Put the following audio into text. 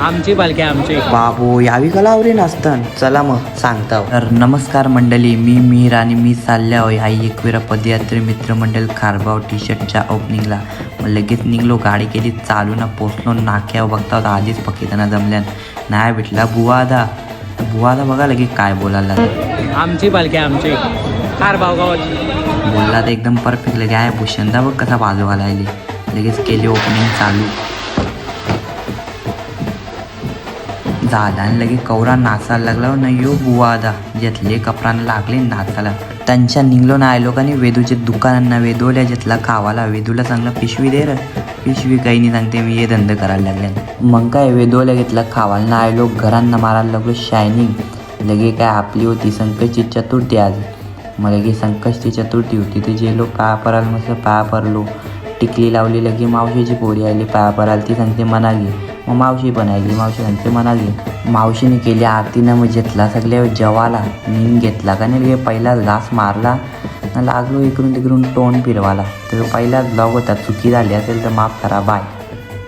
आमची पालखी आमची. बाबू यावी कला आवरे नसतं. चला मग सांगता. तर नमस्कार मंडळी, मी मीर आणि मी चालल्या होय आई एकविरा पदयात्री मित्रमंडळ खारबाव टी शर्टच्या ओपनिंगला. मग लगेच निघलो, गाडी केली चालू ना, पोचलो नाक्यावर बघता होता आधीच पकिताना जमल्यान नाही भेटला बुवादा. बुवादा बघा लगेच काय बोलायला आमची पालखी आमची खारबाव गावाची. बोलला तर एकदम परफेक्ट. लगे आहे भूषणदा बघ कसा बाजूला आली. लगेच केली ओपनिंग चालू झाला आणि लगे कवरा नाचायला लागला. नाही यो बुवादा घेतले कपरांना लागले नाचायला. त्यांच्या निघलो ना आय लोकांनी वेदूचे दुकानांना वेदूला घेतला खावाला. वेदूला चांगला पिशवी दे र, पिशवी काही नाही सांगते मी, हे धंदे करायला लागले. मग काय वेदूला घेतला खावाला ना आय लोक घरांना मारायला लागलो शायनिंग. लगे काय आपली होती संकष्टी चतुर्थी आज. मग लगे संकष्टी चतुर्थी होती तर जे लोक पाया परायला मस्त पाया पडलो. टिकली लावली. लगे मावशीची पोरी आली पाया परायला. ती सांगते मना घे. मग मावशी पण आली. मावशी सांगते मना घे. मावशीने केली आरतीनं मग घेतला सगळ्या जेवाला. नीन घेतला का नाही लगे पहिलाच घास मारला ना लागलो इकडून तिकडून तोंड फिरवाला. तर पहिलाच ब्लॉग होता, चुकी झाली असेल तर माफ करा. बाय.